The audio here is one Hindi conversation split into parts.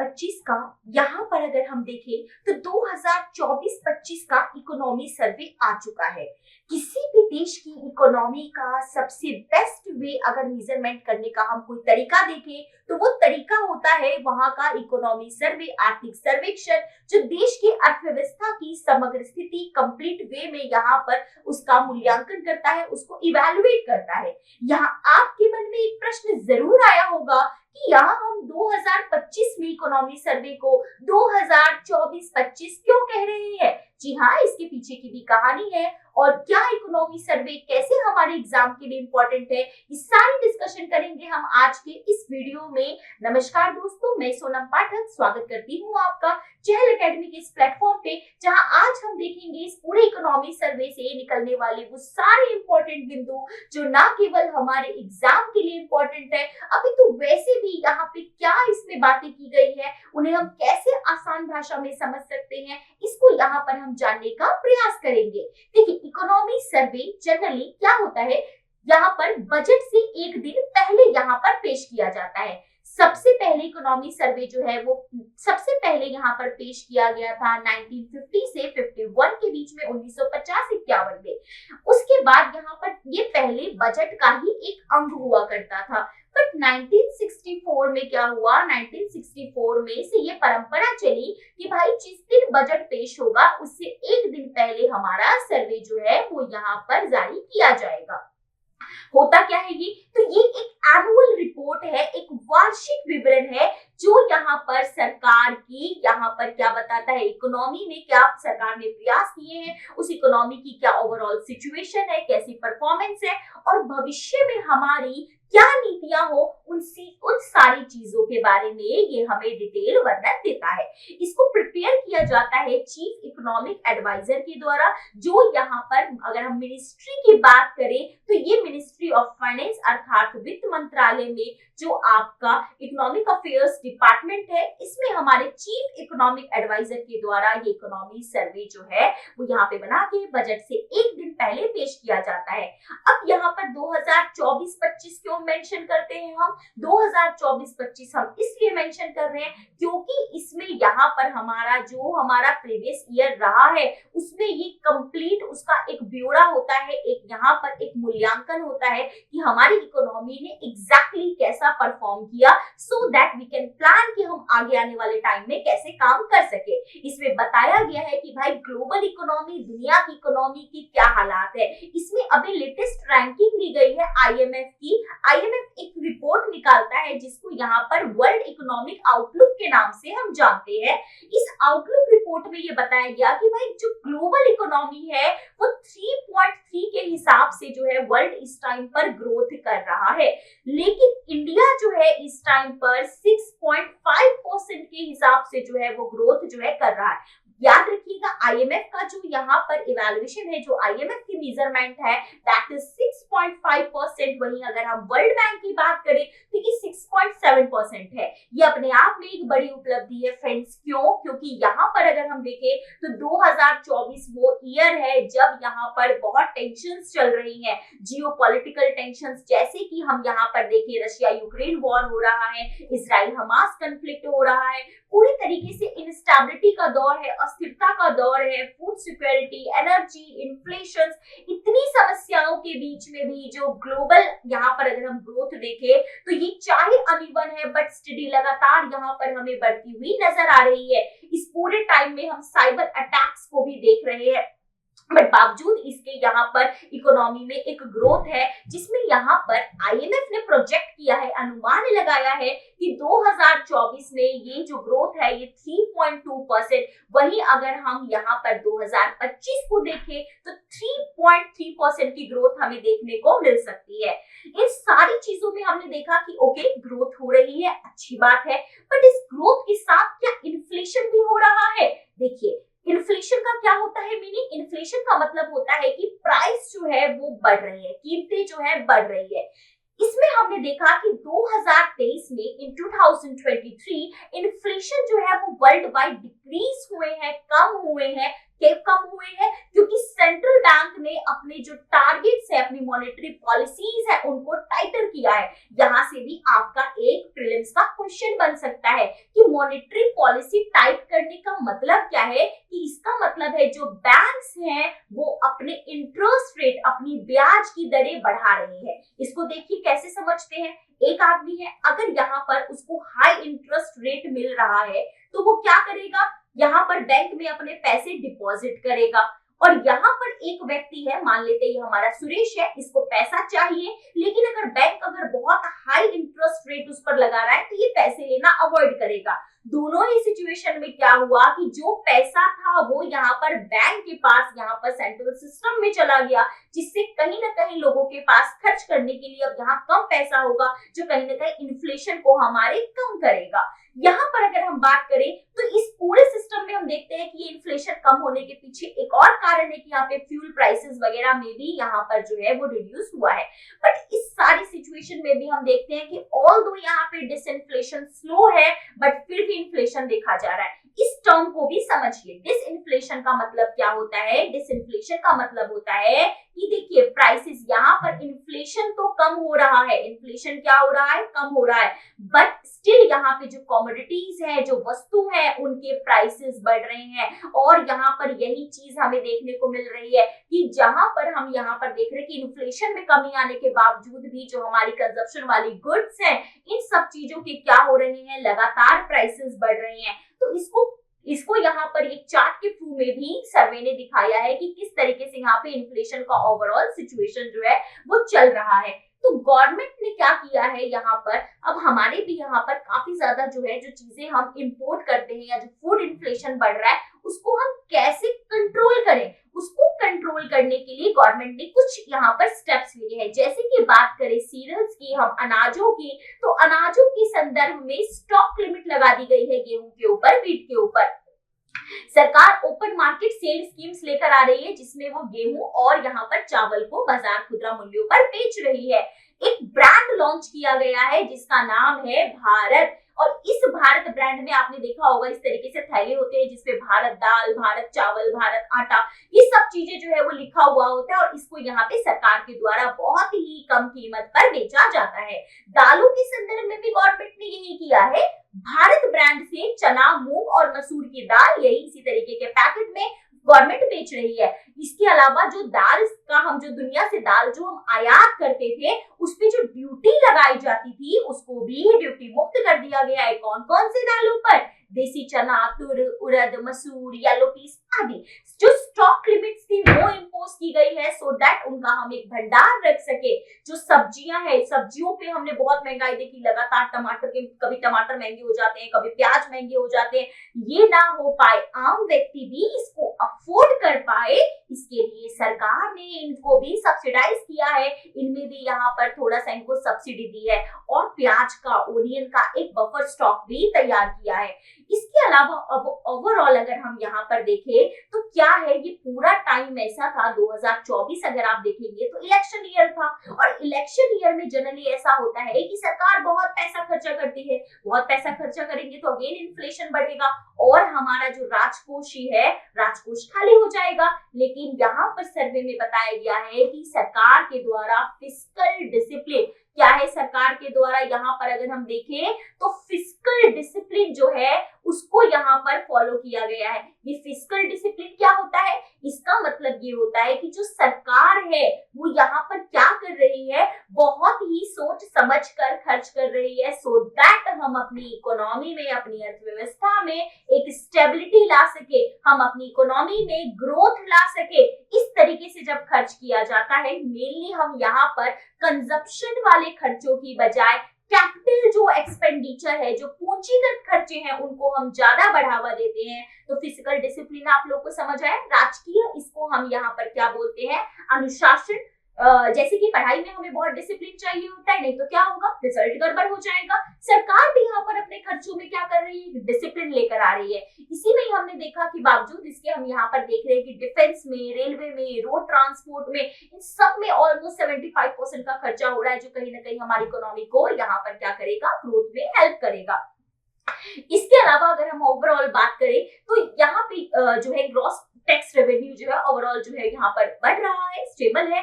2025 का यहाँ पर अगर हम देखें तो 2024-25 का इकोनॉमी सर्वे आ चुका है। किसी भी देश की इकोनॉमी का सबसे बेस्ट वे अगर मेजरमेंट करने का हम कोई तरीका देखें तो वो तरीका होता है वहां का इकोनॉमी सर्वे, आर्थिक सर्वेक्षण, जो देश की अर्थव्यवस्था की समग्र स्थिति कंप्लीट वे में यहाँ पर उसका मूल्यांकन करता है, उसको इवैल्यूएट करता है। यहाँ आपके मन में एक प्रश्न जरूर आया होगा कि यहाँ हम 2025 में इकोनॉमी सर्वे को 2024-25 क्यों कह रहे हैं। जी हाँ, इसके पीछे की भी कहानी है और क्या इकोनॉमी सर्वे कैसे हमारे एग्जाम के लिए इंपॉर्टेंट है, इस सारी डिस्कशन करेंगे हम आज के इस वीडियो में। नमस्कार दोस्तों, मैं सोनम पाठक स्वागत करती हूँ आपका चहल एकेडमी के इस प्लेटफॉर्म पे, जहां आज हम देखेंगे इस पूरे इकोनॉमी सर्वे से निकलने वाले वो सारे इंपॉर्टेंट बिंदु जो ना केवल हमारे एग्जाम के लिए इंपॉर्टेंट है, अभी तो वैसे भी यहाँ पे क्या इसमें बातें की गई है, उन्हें हम कैसे आसान भाषा में समझ सकते हैं, इसको यहाँ पर हम जानने का प्रयास करेंगे। देखिए, इकोनॉमी सर्वे जनरली क्या होता है, यहाँ पर बजट से एक दिन पहले यहाँ पर पेश किया जाता है। सबसे पहले इकोनॉमी सर्वे जो है वो सबसे पहले यहाँ पर पेश किया गया था 1950 से 51 के बीच में, 1950-51 में। उसके बाद यहाँ पर ये पहले बजट का ही एक अंग हुआ करता था। बट 1964 में क्या हुआ, 1964 में से ये परंपरा चली कि भाई जिस दिन बजट पेश होगा उससे एक दिन पहले हमारा सर्वे जो है वो यहाँ पर जारी किया जाएगा। होता क्या है ये, तो ये एक एनुअल रिपोर्ट है, एक वार्षिक विवरण है जो यहाँ पर सरकार की यहाँ पर क्या बताता है, इकोनॉमी में क्या सरकार ने प्रयास किए हैं, उस इकोनॉमी की क्या ओवरऑल सिचुएशन है, कैसी परफॉर्मेंस है और भविष्य में हमारी क्या नीतियां हो, उन सारी चीजों के बारे में ये हमें डिटेल वर्णन देता है। इसको प्रिपेयर किया जाता है चीफ इकोनॉमिक एडवाइजर के द्वारा, जो यहाँ पर अगर हम मिनिस्ट्री की बात करें तो ये मिनिस्ट्री ऑफ फाइनेंस अर्थात वित्त मंत्रालय में जो आपका इकोनॉमिक अफेयर्स डिपार्टमेंट है, इसमें हमारे चीफ इकोनॉमिक एडवाइजर के द्वारा ये इकोनॉमी सर्वे जो है वो यहाँ पे बना के बजट से एक दिन पहले पेश किया जाता है। अब यहाँ पर 2024-25 क्यों मेंशन करते हैं हम, 2024-25 हम इसलिए मेंशन कर रहे हैं क्योंकि इसमें यहाँ पर हमारा प्रीवियस ईयर रहा है उसमें ये कंप्लीट उसका एक ब्यौरा होता है, एक यहाँ पर एक मूल्यांकन होता है कि हमारी इकोनॉमी ने एग्जैक्टली कैसा परफॉर्म किया, so that we can plan कि हम आगे आने वाले टाइम में कैसे काम कर सके। इसमें बताया गया है कि भाई ग्लोबल इकोनॉमी, दुनिया की इकोनॉमी की क्या हालात है। इसमें अभी लेटेस्ट रैंकिंग दी गई है आईएमएफ की। आईएमएफ एक रिपोर्ट निकालता है जिसको यहाँ पर वर्ल्ड इकोनॉमिक आउटलुक के नाम से हम जानते हैं। इस आउटलुक रिपोर्ट में ये बताया गया कि भाई जो ग्लोबल इकोनॉमी है वो 3.3 के हिसाब से जो है वर्ल्ड इस टाइम पर ग्रोथ कर रहा है, लेकिन इंडिया जो है इस टाइम पर 6.5% के हिसाब से जो है वो ग्रोथ जो है कर रहा है। याद रखिएगा, आईएमएफ का जो यहाँ पर इवैल्यूएशन है, जो आईएमएफ की मेजरमेंट है दैट इज 6.5%। वहीं अगर हम वर्ल्ड बैंक की बात करें तो ये 6.7% है। ये अपने आप में एक बड़ी उपलब्धि है फ्रेंड्स। क्यों? क्योंकि यहाँ पर अगर हम देखें तो 2024 वो ईयर है जब यहाँ पर बहुत टेंशंस चल रही हैं, जियोपॉलिटिकल टेंशंस, जैसे कि हम यहाँ पर देखें रशिया यूक्रेन वॉर हो रहा है, इजराइल हमास कॉन्फ्लिक्ट हो रहा है, पूरी तरीके से इंस्टेबिलिटी का दौर है, अस्थिरता का दौर है, फूड सिक्योरिटी, एनर्जी, इन्फ्लेशन, इतनी समस्याओं के बीच में भी जो ग्लोबल यहाँ पर अगर हम ग्रोथ देखें तो ये चाहे अनइवन है बट स्टडी लगातार यहाँ पर हमें बढ़ती हुई नजर आ रही है। इस पूरे टाइम में हम साइबर अटैक्स को भी देख रहे हैं, बट बावजूद इसके यहाँ पर इकोनॉमी में एक ग्रोथ है, जिसमें यहाँ पर आईएमएफ ने प्रोजेक्ट किया है, अनुमान लगाया है कि 2024 में ये जो ग्रोथ है ये 3.2%। वहीं अगर हम यहाँ पर 2025 को देखें तो 3.3% की ग्रोथ हमें देखने को मिल सकती है। इन सारी चीजों में हमने देखा कि ओके ग्रोथ हो रही है, अच्छी बात है, बट इस ग्रोथ के साथ क्या इन्फ्लेशन भी हो रहा है। देखिए, इन्फ्लेशन का क्या होता है मीनिंग, इन्फ्लेशन का मतलब होता है कि प्राइस जो है वो बढ़ रही है, कीमतें जो है बढ़ रही है। इसमें हमने देखा कि 2023 में इन 2023 इन्फ्लेशन जो है वो वर्ल्ड वाइड डिक्रीज हुए हैं, कम हुए हैं। क्यों कम हुए हैं? क्योंकि सेंट्रल बैंक ने अपने जो टारगेट्स है, अपनी मॉनेटरी पॉलिसीज है, उनको टाइटर किया है। यहाँ से भी आपका एक प्रीलिम्स का क्वेश्चन बन सकता है कि मॉनेटरी पॉलिसी टाइट करने का मतलब क्या है, कि इसका मतलब है जो बैंक्स हैं वो अपने इंटरेस्ट रेट, अपनी ब्याज की दरें बढ़ा रहे हैं। इसको देखिए कैसे समझते हैं। एक आदमी है, अगर यहाँ पर उसको हाई इंटरेस्ट रेट मिल रहा है तो वो क्या करेगा, यहाँ पर बैंक में अपने पैसे डिपॉजिट करेगा। और यहाँ पर एक व्यक्ति है, मान लेते हैं ये हमारा सुरेश है, इसको पैसा चाहिए, लेकिन अगर बैंक बहुत हाई इंटरेस्ट रेट उस पर लगा रहा है तो ये पैसे लेना अवॉइड करेगा। दोनों ही सिचुएशन में क्या हुआ कि जो पैसा था वो यहाँ पर बैंक के पास, यहाँ पर सेंट्रल सिस्टम में चला गया, जिससे कहीं ना कहीं लोगों के पास खर्च करने के लिए अब यहाँ कम पैसा होगा, जो कहीं ना कहीं इन्फ्लेशन को हमारे कम करेगा। यहाँ पर अगर हम बात करें तो इस पूरे सिस्टम में हम देखते हैं कि ये इन्फ्लेशन कम होने के पीछे एक और कारण है कि यहाँ पे फ्यूल प्राइसेस वगैरह में भी यहाँ पर जो है वो रिड्यूस हुआ है। बट इस सारी सिचुएशन में भी हम देखते हैं कि ऑल दो यहाँ पे डिसइन्फ्लेशन स्लो है, बट फिर भी इन्फ्लेशन देखा जा रहा है। इस टर्म को भी समझिए। डिसइन्फ्लेशन का मतलब क्या होता है? डिसइन्फ्लेशन का मतलब होता है कि देखिए प्राइसेस, यहाँ पर इन्फ्लेशन तो कम हो रहा है, इन्फ्लेशन क्या हो रहा है, कम हो रहा है, बट स्टिल यहाँ पे जो कमोडिटीज है, जो वस्तु है, उनके प्राइसेस बढ़ रहे हैं। और यहाँ पर यही चीज हमें देखने को मिल रही है कि जहां पर हम यहाँ पर देख रहे हैं कि इन्फ्लेशन में कमी आने के बावजूद भी जो हमारी कंजप्शन वाली गुड्स हैं, इन सब चीजों के क्या हो रहे हैं, लगातार प्राइसेस बढ़ रहे हैं। तो इसको यहाँ पर एक चार्ट के थ्रू में भी सर्वे ने दिखाया है कि किस तरीके से यहाँ पे इन्फ्लेशन का ओवरऑल सिचुएशन जो है वो चल रहा है। तो गवर्नमेंट ने क्या किया है यहाँ पर, अब हमारे भी यहाँ पर काफी ज्यादा जो है, जो चीजें हम इंपोर्ट करते हैं या जो फूड इन्फ्लेशन बढ़ रहा है, उसको हम कैसे कंट्रोल करें, उसको कंट्रोल करने के लिए गवर्नमेंट ने कुछ यहाँ पर स्टेप्स लिए हैं। जैसे कि बात करें सीरियल्स की, हम अनाजों की, तो अनाजों के संदर्भ में स्टॉक लिमिट लगा दी गई है गेहूं के ऊपर, व्हीट के ऊपर। सरकार ओपन मार्केट सेल स्कीम्स लेकर आ रही है, जिसमें वो गेहूं और यहाँ पर चावल को बाजार खुदरा मूल्यों पर बेच रही है। एक ब्रांड लॉन्च किया गया है जिसका नाम है भारत, और इस भारत ब्रांड में आपने देखा होगा इस तरीके से थैले होते हैं जिसपे भारत दाल, भारत चावल, भारत आटा, ये सब चीजें जो है वो लिखा हुआ होता है, और इसको यहाँ पे सरकार के द्वारा बहुत ही कम कीमत पर बेचा जाता है। दालों के संदर्भ में भी गवर्नमेंट ने यही किया है, भारत ब्रांड से चना, मूंग और मसूर की दाल, यही इसी तरीके के पैकेट में गवर्नमेंट बेच रही है। इसके अलावा जो दाल का, हम जो दुनिया से दाल जो हम आयात करते थे, उस पे जो ड्यूटी लगाई जाती थी, उसको भी ड्यूटी मुक्त कर दिया गया है। कौन कौन सी दालों पर? देसी चना, तुर, उड़द, मसूर, येलो पीस आदि। जो स्टॉक लिमिट्स थी वो इम्पोज की गई है, सो दैट उनका हम एक भंडार रख सके। जो सब्जियां हैं, सब्जियों पे हमने बहुत महंगाई देखी, लगातार टमाटर के, कभी टमाटर महंगे हो जाते हैं, कभी प्याज महंगे हो जाते हैं। ये ना हो पाए, आम व्यक्ति भी इसको अफोर्ड कर पाए, इसके लिए सरकार ने इनको भी सब्सिडाइज किया है। इनमें भी यहाँ पर थोड़ा सा इनको सब्सिडी दी है, और प्याज का, ओनियन का एक बफर स्टॉक भी तैयार किया है। इसके अलावा अब ओवरऑल अगर हम यहाँ पर देखें तो क्या है, ये पूरा टाइम ऐसा था 2024 अगर आप देखेंगे तो इलेक्शन ईयर था, और इलेक्शन ईयर में जनरली ऐसा होता है कि सरकार बहुत पैसा खर्चा करती है। बहुत पैसा खर्चा करेंगे तो अगेन इन्फ्लेशन बढ़ेगा और हमारा जो राजकोषी है, राजकोष खाली हो जाएगा। लेकिन यहाँ पर सर्वे में बताया गया है कि सरकार के द्वारा फिस्कल डिसिप्लिन क्या है, सरकार के द्वारा यहाँ पर अगर हम देखें तो फिस्कल डिसिप्लिन जो है उसको यहाँ पर फॉलो किया गया है। ये फिस्कल डिसिप्लिन क्या होता है? इसका मतलब ये होता है कि जो सरकार है वो यहाँ पर क्या कर रही है, बहुत ही सोच समझ कर खर्च कर रही है, सो दैट हम अपनी इकोनॉमी में, अपनी अर्थव्यवस्था में एक स्टेबिलिटी ला सके, हम अपनी इकोनॉमी में ग्रोथ ला सके। इस तरीके से जब खर्च किया जाता है, मेनली हम यहाँ पर कंजप्शन वाले खर्चों की बजाय कैपिटल जो एक्सपेंडिचर है, जो पूंजीगत खर्चे हैं, उनको हम ज्यादा बढ़ावा देते हैं। तो फिजिकल डिसिप्लिन आप लोग को समझ आया। राजकीय, इसको हम यहाँ पर क्या बोलते हैं? अनुशासन। जैसे कि पढ़ाई में हमें बहुत डिसिप्लिन चाहिए होता है, नहीं तो क्या होगा, रिजल्ट गड़बड़ हो जाएगा। सरकार भी यहाँ पर अपने खर्चों में क्या कर रही है, डिसिप्लिन लेकर आ रही है। इसी में ही हमने देखा कि बावजूद इसके हम यहाँ पर देख रहे हैं कि डिफेंस में, रेलवे में, रोड ट्रांसपोर्ट में, इन सब में ऑलमोस्ट 75% का खर्चा हो रहा है, जो कहीं ना कहीं हमारी इकोनॉमी को यहाँ पर क्या करेगा, ग्रोथ में हेल्प करेगा। इसके अलावा अगर हम ओवरऑल बात करें तो यहाँ पे जो है ग्रॉस टैक्स रेवेन्यू जो है ओवरऑल जो है यहाँ पर बढ़ रहा है, स्टेबल है।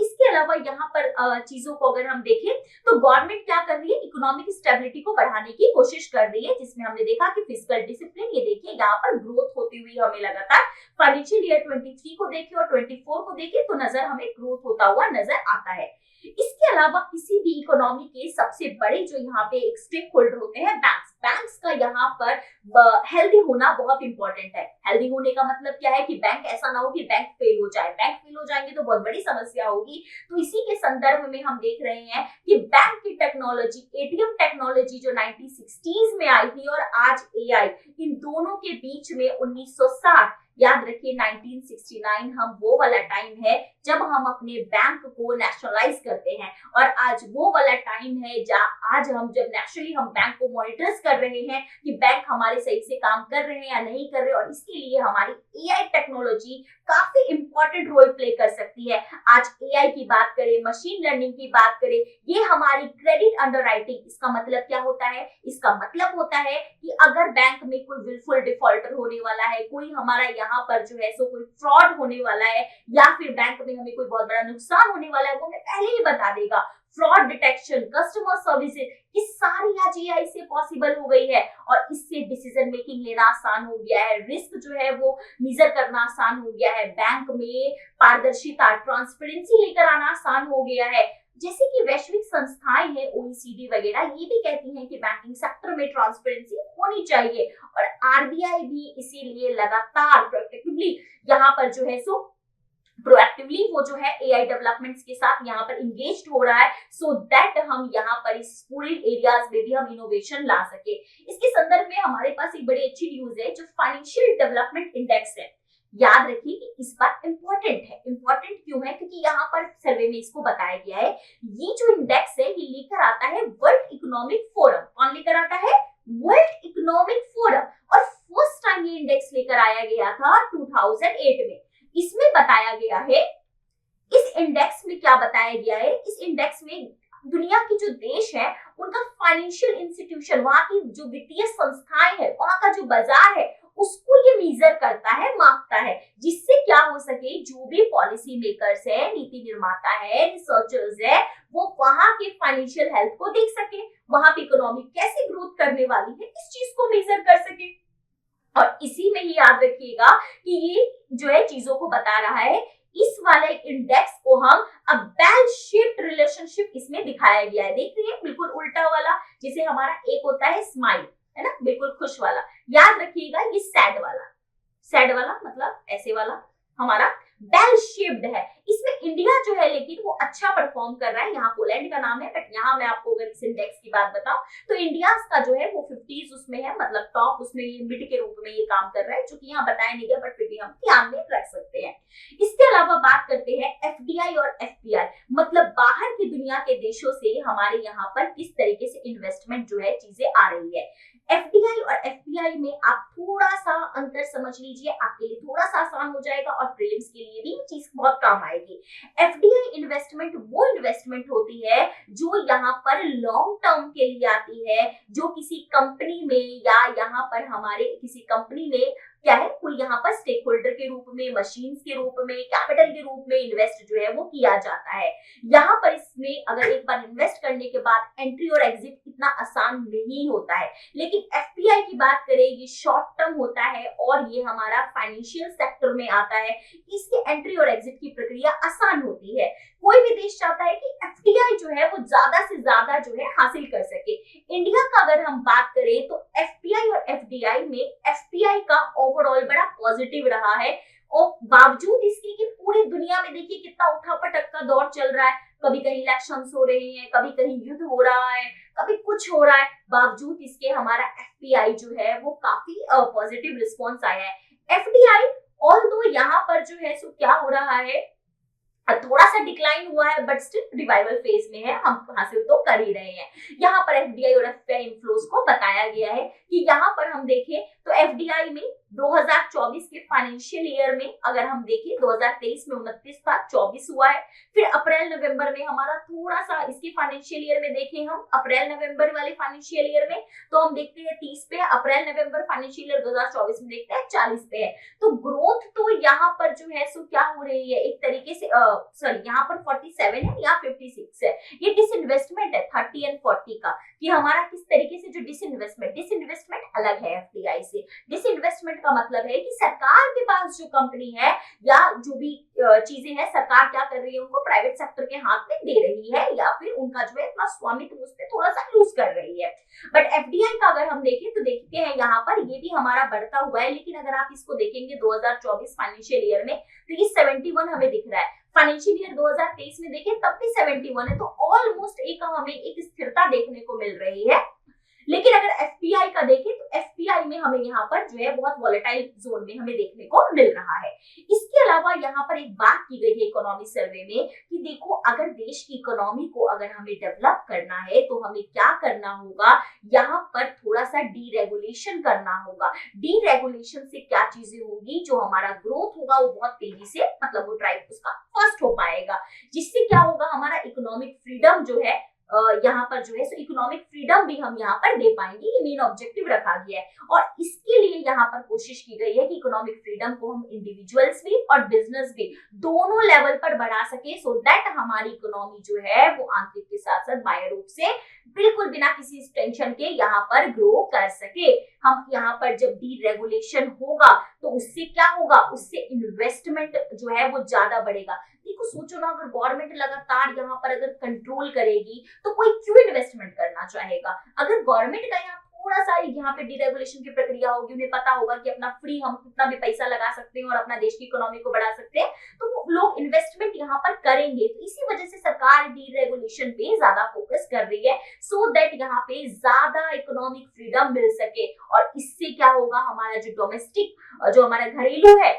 इसके अलावा यहाँ पर चीजों को अगर हम देखें तो गवर्नमेंट क्या कर रही है, इकोनॉमिक स्टेबिलिटी को बढ़ाने की कोशिश कर रही है, जिसमें हमने देखा कि फिस्कल डिसिप्लिन, ये देखिए यहाँ पर ग्रोथ होती हुई हमें लगातार फाइनेंशियल ईयर 23 को देखें और 24 को देखें तो नजर हमें ग्रोथ होता हुआ नजर आता है। इसके अलावा किसी भी इकोनॉमी के सबसे बड़े जो यहाँ पे एक स्टेक होल्डर होते हैं बैंक्स, बैंक्स का यहाँ पर हेल्दी होना बहुत इंपॉर्टेंट है। हेल्दी होने का मतलब क्या है कि बैंक ऐसा ना हो कि बैंक फेल हो जाए, बैंक फेल हो जाएंगे तो बहुत बड़ी समस्या होगी। तो इसी के संदर्भ में हम देख रहे हैं कि बैंक की टेक्नोलॉजी, एटीएम टेक्नोलॉजी जो 1960s में आई थी और आज एआई, इन दोनों के बीच में 1960, याद रखिए 1969 हम वो वाला टाइम है जब हम अपने बैंक को नेशनलाइज करते हैं, और आज वो वाला टाइम है जहाँ आज हम जब नेशनली हम बैंक को मॉनिटर्स कर रहे हैं कि बैंक हमारे सही से काम कर रहे हैं या नहीं कर रहे, और इसके लिए हमारी एआई टेक्नोलॉजी काफी इंपॉर्टेंट रोल प्ले कर सकती है। आज एआई की बात करें, मशीन लर्निंग की बात करें, ये हमारी क्रेडिट अंडरराइटिंग, इसका मतलब क्या होता है, इसका मतलब होता है कि अगर बैंक में कोई विलफुल डिफॉल्टर होने वाला है, कोई हमारा यहाँ पर जो है सो कोई फ्रॉड होने वाला है, या फिर बैंक में हमें कोई बहुत बड़ा नुकसान होने वाला है, वो हमें पहले ही बता देगा। फ्रॉड डिटेक्शन, कस्टमर सर्विसेज, ये सारी आज एआई से पॉसिबल हो गई है, और इससे डिसीजन मेकिंग लेना आसान हो गया है, रिस्क जो है वो मेजर करना आसान हो गया है, बैंक में पारदर्शिता, ट्रांसपेरेंसी लेकर आना आसान हो गया है। जैसे कि वैश्विक संस्थाएं हैं, ओईसीडी वगैरह, ये भी कहती हैं कि बैंकिंग सेक्टर में ट्रांसपेरेंसी होनी चाहिए, और आरबीआई भी इसीलिए लगातार प्रोएक्टिवली यहाँ पर जो है सो प्रोएक्टिवली वो जो है एआई डेवलपमेंट्स के साथ यहाँ पर इंगेज्ड हो रहा है, सो दैट हम यहाँ पर इस पूरे एरियाज में भी हम इनोवेशन ला सके। इसके संदर्भ में हमारे पास एक बड़ी अच्छी न्यूज है, जो फाइनेंशियल डेवलपमेंट इंडेक्स है, याद रखिए कि इस बार इंपॉर्टेंट है। इंपॉर्टेंट क्यों है, क्योंकि यहाँ पर सर्वे में इसको बताया गया है, ये जो इंडेक्स है ये लेकर आता है वर्ल्ड इकोनॉमिक फोरम। कौन लेकर आता है, वर्ल्ड इकोनॉमिक फोरम, और फर्स्ट टाइम ये इंडेक्स लेकर आया गया था 2008 में। इसमें बताया गया है, इस इंडेक्स में क्या बताया गया है, इस इंडेक्स में दुनिया की जो देश है उनका फाइनेंशियल इंस्टीट्यूशन, वहां की जो वित्तीय संस्थाएं है, वहां का जो बाजार है, उसको ये मेजर करता है, मापता है, जिससे क्या हो सके, जो भी पॉलिसी मेकर्स है, नीति निर्माता है, रिसर्चर्स है, वो वहां के फाइनेंशियल हेल्थ को देख सके, वहां पे इकोनॉमी कैसे ग्रोथ करने वाली है, इस चीज को मेजर कर सके। और इसी में ही याद रखिएगा कि ये जो है चीजों को बता रहा है। इस वाले इंडेक्स को हम अब बेल शेप्ड रिलेशनशिप इसमें दिखाया गया है, देख रही है, बिल्कुल उल्टा वाला, जैसे हमारा एक होता है स्माइल, है ना, बिल्कुल खुश वाला, याद रखिएगा ये सैड वाला, सैड वाला मतलब ऐसे वाला हमारा बेल शेप्ड है। इसमें इंडिया जो है लेकिन वो अच्छा परफॉर्म कर रहा है, यहाँ पोलैंड का नाम है, बट यहाँ मैं आपको अगर इस इंडेक्स की बात बताऊं तो इंडिया का जो है वो 50s उसमें है, मतलब टॉप उसमें ये मिड के रूप में ये काम कर रहा है, जो कि यहाँ बताया नहीं गया, बट फिर भी हम ध्यान में रख सकते हैं। इसके अलावा बात करते हैं एफडीआई और एफपीआई, मतलब बाहर की दुनिया के देशों से हमारे यहाँ पर किस तरीके से इन्वेस्टमेंट जो है चीजें आ रही है। एफडीआई और एफपीआई में आप थोड़ा सा अंतर समझ लीजिए, आपके लिए थोड़ा सा आसान हो जाएगा, और प्रीलिम्स के लिए भी चीज बहुत काम आएगी। एफडीआई इन्वेस्टमेंट वो इन्वेस्टमेंट होती है जो यहाँ पर लॉन्ग टर्म के लिए आती है, जो किसी कंपनी में या यहाँ पर हमारे किसी कंपनी में क्या है, कोई यहाँ पर स्टेक होल्डर के रूप में, मशीन्स के रूप में, कैपिटल के रूप में इन्वेस्ट जो है वो किया जाता है। यहाँ पर इसमें अगर एक बार इन्वेस्ट करने के बाद एंट्री और एग्जिट इतना आसान नहीं होता है, लेकिन एफपीआई की बात करें ये शॉर्ट टर्म होता है, और ये हमारा फाइनेंशियल सेक्टर में आता है, इसके एंट्री और एग्जिट की प्रक्रिया आसान होती है। कोई भी देश चाहता है कि एफडीआई जो है वो ज्यादा से ज्यादा जो है हासिल कर सके। इंडिया का अगर हम बात करें तो एफपीआई और एफडीआई में एफपीआई का ओवरऑल बड़ा पॉजिटिव रहा है, और बावजूद इसके कि पूरी दुनिया में देखिए कितना उठापटक का दौर चल रहा है, कभी कहीं इलेक्शंस हो रहे हैं, कभी कहीं युद्ध हो रहा है, कभी कुछ हो रहा है, बावजूद इसके हमारा एफपीआई जो है वो काफी पॉजिटिव रिस्पॉन्स आया है। एफडीआई ऑल्दो यहाँ पर जो है सो क्या हो रहा है, थोड़ा सा डिक्लाइन हुआ है, बट स्टिल रिवाइवल फेज में है, हम हासिल तो कर ही रहे हैं। यहाँ पर एफडीआई और एफपीआई इनफ्लोज को बताया गया है कि यहाँ पर हम देखें तो एफडीआई में 2024 के फाइनेंशियल ईयर में अगर हम देखें 2023 में 29 था, 24 हुआ है। फिर अप्रैल नवंबर में हमारा थोड़ा सा इसके फाइनेंशियल ईयर में देखें हम अप्रैल नवंबर वाले फाइनेंशियल ईयर में तो हम देखते हैं 30 पे, अप्रैल नवंबर फाइनेंशियल ईयर 2024 में देखते हैं 40 पे है। तो ग्रोथ तो यहाँ पर जो है सो क्या हो रही है एक तरीके से सॉरी यहाँ पर 47 है या 56 है। ये डिसइन्वेस्टमेंट है 30 एंड 40 का कि हमारा किस तरीके से जो डिसइन्वेस्टमेंट अलग है एफडीआई से। डिसइन्वेस्टमेंट का मतलब है कि सरकार के पास जो कंपनी है या जो भी चीजें हैं सरकार क्या कर रही है उनको प्राइवेट सेक्टर के हाथ में दे रही है या फिर उनका जो है अपना स्वामित्व उस पर थोड़ा सा लूज कर रही है। बट एफडीआई का अगर हम देखें तो देखते हैं यहाँ पर ये भी हमारा बढ़ता हुआ है, लेकिन अगर आप इसको देखेंगे 2024 फाइनेंशियल ईयर में तो ये 71 हमें दिख रहा है। फाइनेंशियल ईयर 2023 में देखें तब भी 71 है, तो ऑलमोस्ट हमें एक स्थिरता देखने को मिल रही है। लेकिन अगर एफपीआई का देखें तो एफपीआई में हमें यहाँ पर जो है बहुत वॉलेटाइल जोन में हमें देखने को मिल रहा है। इसके अलावा यहाँ पर एक बात की गई है इकोनॉमी सर्वे में कि देखो अगर देश की इकोनॉमी को अगर हमें डेवलप करना है तो हमें क्या करना होगा, यहाँ पर थोड़ा सा डीरेगुलेशन करना होगा। डीरेगुलेशन से क्या चीजें होगी, जो हमारा ग्रोथ होगा वो बहुत तेजी से मतलब वो ड्राइव उसका फास्ट हो पाएगा, जिससे क्या होगा हमारा इकोनॉमिक फ्रीडम जो है यहाँ पर जो है सो इकोनॉमिक फ्रीडम भी हम यहाँ पर दे पाएंगे। ये मेन ऑब्जेक्टिव रखा गया है और इसके लिए यहाँ पर कोशिश की गई है कि इकोनॉमिक फ्रीडम को हम इंडिविजुअल्स भी और बिजनेस भी दोनों लेवल पर बढ़ा सके, सो दैट हमारी इकोनॉमी जो है वो आंतरिक के साथ साथ बाह्य रूप से बिल्कुल बिना किसी टेंशन के यहाँ पर ग्रो कर सके। हम यहाँ पर जब डीरेगुलेशन होगा तो उससे क्या होगा, उससे इन्वेस्टमेंट जो है वो ज्यादा बढ़ेगा। देखो सोचो ना, अगर गवर्नमेंट लगातार यहाँ पर अगर कंट्रोल करेगी तो कोई क्यों इन्वेस्टमेंट करना चाहेगा। अगर गवर्नमेंट का यहाँ थोड़ा सा यहाँ पे डीरेगुलेशन की प्रक्रिया होगी, उन्हें पता होगा कि अपना फ्री हम कितना भी पैसा लगा सकते हैं और अपना देश की इकोनॉमी को बढ़ा सकते हैं, तो लोग इन्वेस्टमेंट यहाँ पर करेंगे। तो इसी वजह से सरकार डीरेगुलेशन पे ज्यादा फोकस कर रही है, सो दैट यहाँ पे ज्यादा इकोनॉमिक फ्रीडम मिल सके। और इससे क्या होगा, हमारा जो डोमेस्टिक जो हमारा घरेलू है,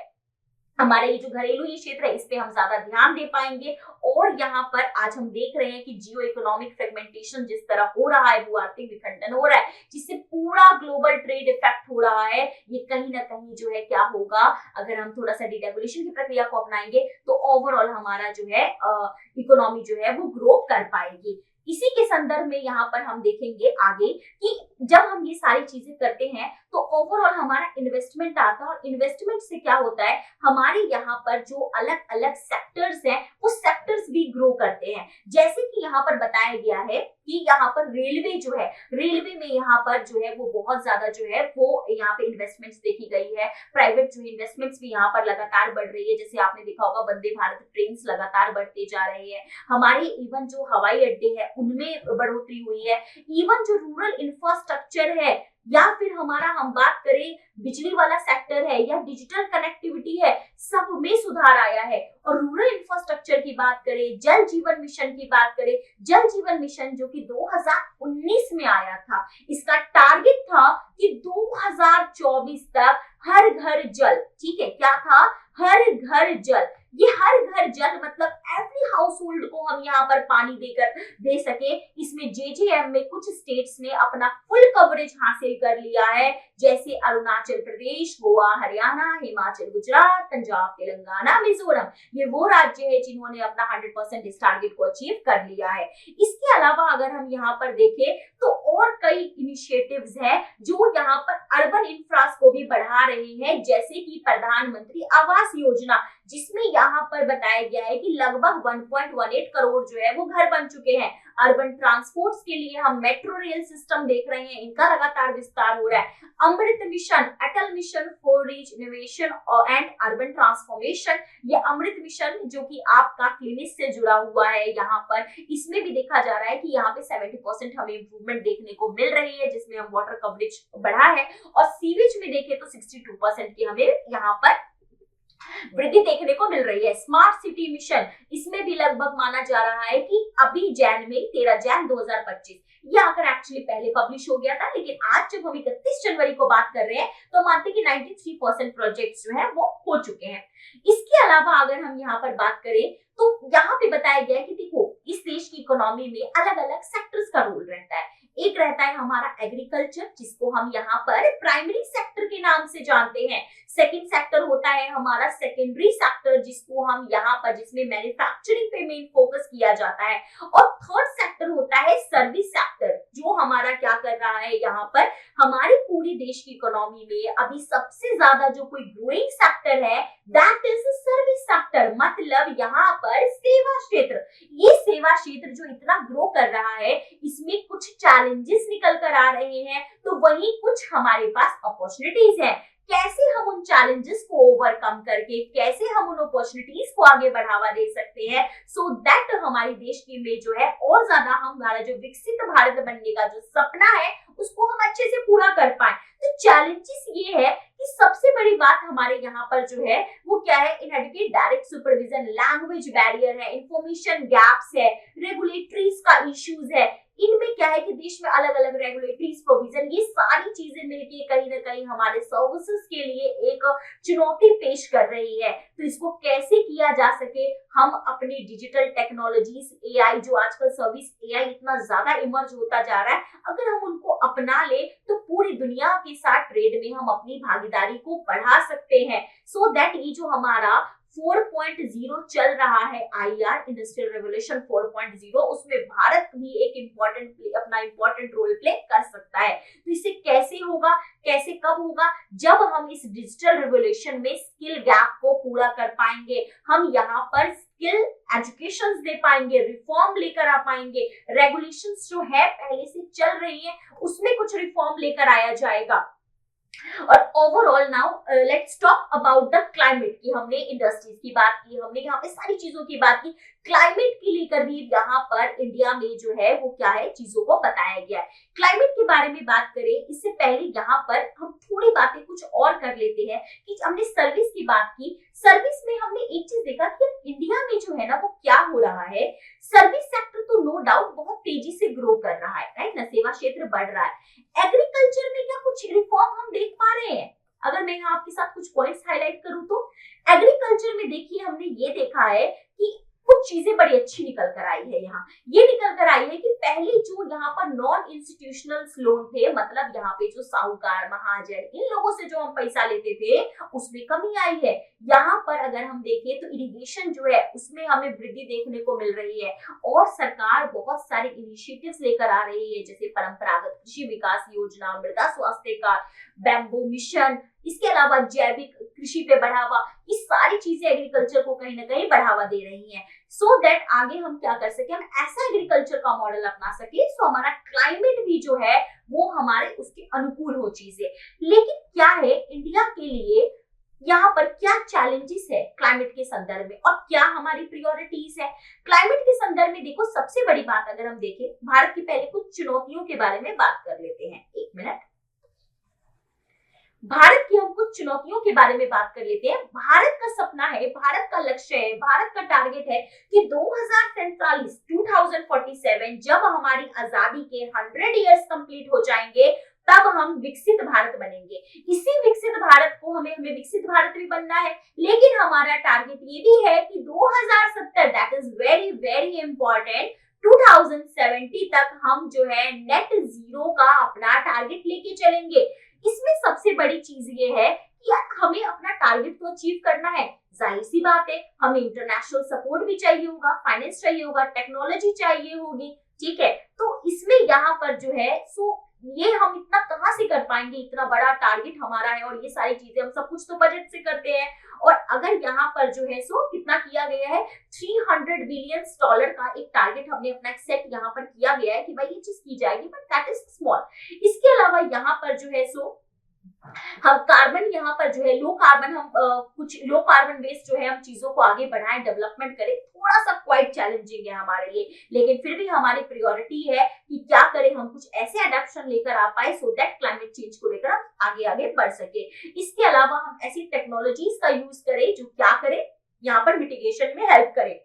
हमारे ये जो घरेलू ये क्षेत्र है इस पे हम ज्यादा ध्यान दे पाएंगे। और यहाँ पर आज हम देख रहे हैं कि जियो इकोनॉमिक फ्रेगमेंटेशन जिस तरह हो रहा है, भू आर्थिक विखंडन हो रहा है, जिससे पूरा ग्लोबल ट्रेड इफेक्ट हो रहा है, ये कहीं ना कहीं जो है क्या होगा, अगर हम थोड़ा सा डीरेगुलेशन की प्रक्रिया को अपनाएंगे तो ओवरऑल हमारा जो है इकोनॉमी जो है वो ग्रो कर पाएगी। इसी के संदर्भ में यहाँ पर हम देखेंगे आगे कि जब हम ये सारी चीजें करते हैं तो ओवरऑल हमारा इन्वेस्टमेंट आता है और इन्वेस्टमेंट से क्या होता है, हमारे यहाँ पर जो अलग अलग सेक्टर्स हैं वो सेक्टर्स भी ग्रो करते हैं। जैसे कि यहाँ पर बताया गया है कि यहाँ पर रेलवे जो है, रेलवे में यहाँ पर जो है वो बहुत ज्यादा जो है वो यहाँ पे इन्वेस्टमेंट्स देखी गई है। प्राइवेट जो इन्वेस्टमेंट्स भी यहाँ पर लगातार बढ़ रही है, जैसे आपने देखा होगा वंदे भारत ट्रेन लगातार बढ़ते जा रहे हैं। हमारे इवन जो हवाई अड्डे है उनमें बढ़ोतरी हुई है। इवन जो रूरल इंफ्रास्ट्रक्चर है या फिर हमारा हम बात करें बिजली वाला सेक्टर है या डिजिटल कनेक्टिविटी है, सब में सुधार आया है। और रूरल इंफ्रास्ट्रक्चर की बात करें, जल जीवन मिशन की बात करें, जल जीवन मिशन जो कि 2019 में आया था, इसका टारगेट था कि 2024 तक हर घर जल, ठीक है, क्या था, हर घर जल। ये हर घर जल मतलब एवरी हाउस होल्ड को हम यहाँ पर पानी दे सके। इसमें जेजेएम में कुछ स्टेट्स ने अपना फुल कवरेज हासिल कर लिया है, जैसे अरुणाचल प्रदेश, गोवा, हरियाणा, हिमाचल, गुजरात, पंजाब, तेलंगाना, मिजोरम। ये वो राज्य है जिन्होंने अपना 100% इस टारगेट को अचीव कर लिया है। इसके अलावा अगर हम यहाँ पर देखें तो और कई इनिशिएटिव्स हैं जो यहाँ पर अर्बन इंफ्रास्ट्रक्चर को भी बढ़ा रहे हैं, जैसे कि प्रधानमंत्री आवास योजना, जिसमें यहाँ पर बताया गया है कि लगभग 1.18 करोड़ जो है वो घर बन चुके हैं। अर्बन ट्रांसपोर्ट्स के लिए हम मेट्रो रेल सिस्टम देख रहे हैं, इनका लगातार विस्तार हो रहा है। Amrut mission, Atal mission for rejuvenation and urban transformation, ये अमृत मिशन जो कि आपका क्लिनिक से जुड़ा हुआ है, यहाँ पर इसमें भी देखा जा रहा है कि यहाँ पे 70% हमें इंप्रूवमेंट देखने को मिल रही है, जिसमें हम वाटर कवरेज बढ़ा है। और सीवेज में देखें तो 62% की हमें यहाँ पर वृद्धि देखने को मिल रही है। स्मार्ट सिटी मिशन, इसमें भी लगभग माना जा रहा है कि अभी जैन में 13 जैन 2025 ये आकर एक्चुअली पहले पब्लिश हो गया था, लेकिन आज जब हम 31 जनवरी को बात कर रहे हैं तो मानते हैं कि 93% प्रोजेक्ट्स जो है वो हो चुके हैं। इसके अलावा अगर हम यहाँ पर बात करें तो यहाँ पे बताया गया है कि देखो इस देश की इकोनॉमी में अलग अलग सेक्टर्स का रोल रहता है। एक रहता है हमारा एग्रीकल्चर, जिसको हम यहाँ पर प्राइमरी सेक्टर के नाम से जानते हैं। सेकंड सेक्टर होता है हमारा सेकेंडरी सेक्टर, जिसको हम यहाँ पर, जिसमें मैन्युफैक्चरिंग पे मेन फोकस किया जाता है। और थर्ड सेक्टर होता है सर्विस सेक्टर, जो हमारा क्या कर रहा है यहाँ पर, हमारे पूरी देश की इकोनॉमी में अभी सबसे ज्यादा जो कोई ग्रोइंग सेक्टर है, दैट इज सर्विस सेक्टर, मतलब यहाँ पर सेवा क्षेत्र। ये सेवा क्षेत्र जो इतना ग्रो कर रहा है, इसमें कुछ चैलेंजेस निकल कर आ रहे हैं, तो वहीं कुछ हमारे पास अपॉर्चुनिटीज है। कैसे हम उन चैलेंजेस को ओवरकम करके, कैसे हम उन अपॉर्चुनिटीज को आगे बढ़ावा दे सकते हैं, सो दैट हमारे देश की में जो है और ज्यादा हमारा जो विकसित भारत बनने का जो सपना है, उसको हम अच्छे से पूरा कर पाए। तो चैलेंजेस ये है कि सबसे बड़ी बात हमारे यहाँ पर जो है वो क्या है, इनएडिक्वेट डायरेक्ट सुपरविजन, लैंग्वेज बैरियर है, इंफॉर्मेशन गैप्स है, रेगुलेटरीज का इश्यूज है। इनमें क्या है कि देश में अलग अलग रेगुलेटरीज प्रोविजन, ये सारी चीजें मिलके कहीं ना कहीं हमारे सर्विसेज के लिए एक चुनौती पेश कर रही है। तो इसको कैसे किया जा सके, हम अपनी डिजिटल टेक्नोलॉजीज, एआई, जो आजकल सर्विस एआई इतना ज्यादा इमर्ज होता जा रहा है, अगर हम उनको अपना ले तो पूरी दुनिया के साथ ट्रेड में हम अपनी भागीदारी को बढ़ा सकते हैं। सो दैट ये जो हमारा 4.0 चल रहा है, आईआर इंडस्ट्रियल रेवोल्यूशन 4.0, उसमें भारत भी एक अपना इम्पोर्टेंट रोल प्ले कर सकता है। तो इससे कैसे होगा, कैसे कब होगा, जब हम इस डिजिटल रेवोल्यूशन में स्किल गैप को पूरा कर पाएंगे, हम यहाँ पर स्किल एजुकेशन दे पाएंगे, रिफॉर्म लेकर आ पाएंगे, रेगुलेशंस जो है पहले से चल रही है उसमें कुछ रिफॉर्म लेकर आया जाएगा। और overall now let's talk about the climate की। हमने इंडस्ट्रीज की बात की, हमने यहाँ पे सारी चीजों की बात की, क्लाइमेट की लेकर भी यहाँ पर इंडिया में जो है वो क्या है, चीजों को बताया गया है। क्लाइमेट के बारे में बात करें इससे पहले यहाँ पर हम थोड़ी बातें कुछ और कर लेते हैं कि हमने सर्विस की बात की। सर्विस में हमने एक चीज देखा कि इंडिया में जो है ना वो क्या हो रहा है, सर्विस सेक्टर तो नो डाउट बहुत तेजी से ग्रो कर रहा है, राइट ना, सेवा क्षेत्र बढ़ रहा है। एग्रीकल्चर में क्या कुछ रिफॉर्म हम देख पा रहे हैं? अगर मैं यहाँ आपके साथ कुछ पॉइंट्स हाईलाइट करूं तो एग्रीकल्चर में देखिए, हमने ये देखा है कि कुछ चीजें बड़ी अच्छी निकल कर आई है। यहाँ ये निकल कर आई है कि पहले जो यहाँ पर नॉन इंस्टीट्यूशनल लोन थे, मतलब यहाँ पे जो साहूकार, महाजन, इन लोगों से जो हम पैसा लेते थे, उसमें कमी आई है। यहाँ पर अगर हम देखें तो इरिगेशन जो है उसमें हमें वृद्धि देखने को मिल रही है, और सरकार बहुत सारे इनिशिएटिव्स लेकर आ रही है, जैसे परंपरागत कृषि विकास योजना, मृदा स्वास्थ्य कार्ड, बैम्बू मिशन, इसके अलावा जैविक कृषि पे बढ़ावा, ये सारी चीजें एग्रीकल्चर को कहीं ना कहीं बढ़ावा दे रही हैं। सो दैट आगे हम क्या कर सके, हम ऐसा एग्रीकल्चर का मॉडल अपना सके सो हमारा क्लाइमेट भी जो है वो हमारे उसके अनुकूल हो चीजें। लेकिन क्या है इंडिया के लिए यहाँ पर क्या चैलेंजेस है क्लाइमेट के संदर्भ में, और क्या हमारी प्रायोरिटीज है क्लाइमेट के संदर्भ में? देखो सबसे बड़ी बात अगर हम देखें, भारत की पहले कुछ चुनौतियों के बारे में बात कर लेते हैं। एक मिनट, भारत की हम कुछ चुनौतियों के बारे में बात कर लेते हैं। भारत का सपना है, भारत का लक्ष्य है, भारत का टारगेट है कि 2047 जब हमारी आजादी के 100 इयर्स कंप्लीट हो जाएंगे, तब हम विकसित भारत बनेंगे। इसी विकसित भारत को हमें विकसित भारत भी बनना है, लेकिन हमारा टारगेट ये भी है कि 2070, that is very very important, 2070 तक हम जो है नेट जीरो का अपना टारगेट लेके चलेंगे। इसमें सबसे बड़ी चीज ये है कि यार हमें अपना टारगेट तो अचीव करना है, जाहिर सी बात है हमें इंटरनेशनल सपोर्ट भी चाहिए होगा, फाइनेंस चाहिए होगा, टेक्नोलॉजी चाहिए होगी, ठीक है। तो इसमें यहाँ पर जो है सो ये हम इतना कहाँ से कर पाएंगे, इतना बड़ा टारगेट हमारा है और ये सारी चीजें हम सब कुछ तो बजट से करते हैं। और अगर यहाँ पर जो है सो कितना किया गया है, $300 बिलियन का एक टारगेट हमने अपना सेट यहाँ पर किया गया है कि भाई ये चीज की जाएगी, बट दैट इज स्मॉल। इसके अलावा यहाँ पर जो है सो हम कार्बन, यहाँ पर जो है लो कार्बन, हम कुछ लो कार्बन बेस्ड जो है हम चीजों को आगे बढ़ाएं, डेवलपमेंट करें, थोड़ा सा क्वाइट चैलेंजिंग है हमारे लिए, लेकिन फिर भी हमारी प्रायोरिटी है कि क्या करें, हम कुछ ऐसे एडेप्शन लेकर आ पाए सो दैट क्लाइमेट चेंज को लेकर हम आगे आगे बढ़ सके। इसके अलावा हम ऐसी टेक्नोलॉजीज का यूज करें जो क्या करें, यहाँ पर मिटिगेशन में हेल्प करें।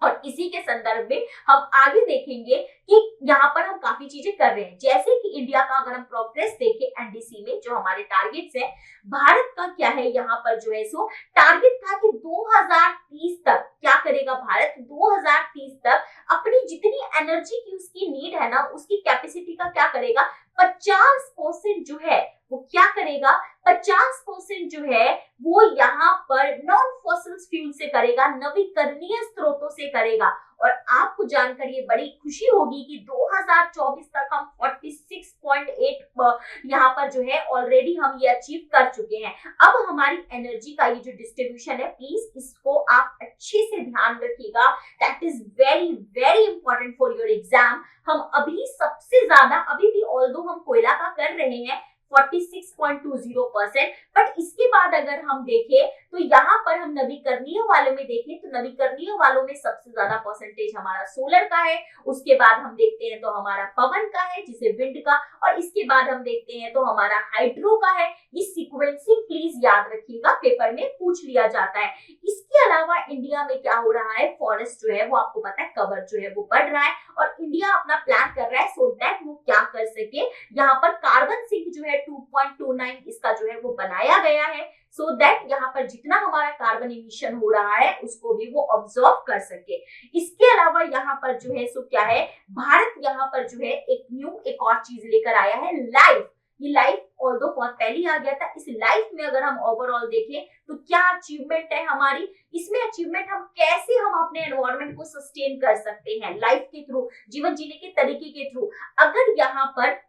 और इसी के संदर्भ में हम आगे देखेंगे कि यहाँ पर हम काफी चीजें कर रहे हैं। जैसे कि इंडिया का अगर हम प्रोग्रेस देखें एनडीसी में जो हमारे टारगेट्स हैं, भारत का क्या है यहाँ पर जो है सो टारगेट था कि 2030 तक क्या करेगा भारत, 2030 तक अपनी जितनी एनर्जी की उसकी नीड है ना, उसकी कैपेसिटी का क्या करेगा, 50% जो है वो क्या करेगा, 50% जो है वो यहाँ पर नॉन फॉसिल फ्यूल से करेगा, नवीकरणीय स्रोतों से करेगा। और आपको जानकर ये बड़ी खुशी होगी कि 2024 तक हम 46.8 यहाँ पर जो है ऑलरेडी हम ये अचीव कर चुके हैं। अब हमारी एनर्जी का ये जो डिस्ट्रीब्यूशन है, प्लीज इसको आप अच्छे से ध्यान रखिएगा, that is very very important for your exam. हम अभी सबसे ज्यादा अभी भी ऑल्दो हम कोयला का कर रहे हैं 46.20%, बट इसके बाद अगर हम देखें तो यहाँ पर हम नवीकरणीय वालों में देखें तो नवीकरणीय वालों में सबसे ज्यादा परसेंटेज हमारा सोलर का है, उसके बाद हम देखते हैं तो हमारा पवन का है जिसे विंड का, और इसके बाद हम देखते हैं तो हमारा हाइड्रो का है। ये सीक्वेंसिंग प्लीज याद रखिएगा, पेपर में पूछ लिया जाता है। इसके अलावा इंडिया में क्या हो रहा है, फॉरेस्ट जो है वो आपको पता है कवर जो है वो बढ़ रहा है, और इंडिया अपना प्लान कर रहा है सो दैट वो क्या कर सके, यहाँ पर कार्बन सिंक जो है 2.29 इसका जो है वो बनाया गया है सो दैट यहाँ पर जितना हमारा कार्बन इमिशन हो रहा है उसको भी वो ऑब्जर्व कर सके। इसके अलावा यहाँ पर जो है सो क्या है, भारत यहाँ पर जो है एक और चीज लेकर आया है, लाइफ। ये लाइफ ऑल्दो बहुत पहले आ गया था, इस लाइफ में अगर हम ओवरऑल देखें तो क्या अचीवमेंट है हमारी, इसमें अचीवमेंट हम कैसे हम अपने एनवायरमेंट को सस्टेन कर सकते हैं लाइफ के थ्रू, जीवन जीने के तरीके के थ्रू। अगर यहाँ पर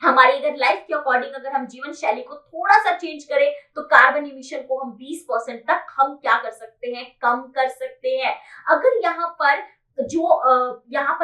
हमारी अगर लाइफ के अकॉर्डिंग अगर हम जीवन शैली को थोड़ा सा चेंज करें तो कार्बन इमिशन को हम 20% तक हम क्या कर सकते हैं, कम कर सकते हैं। अगर यहाँ पर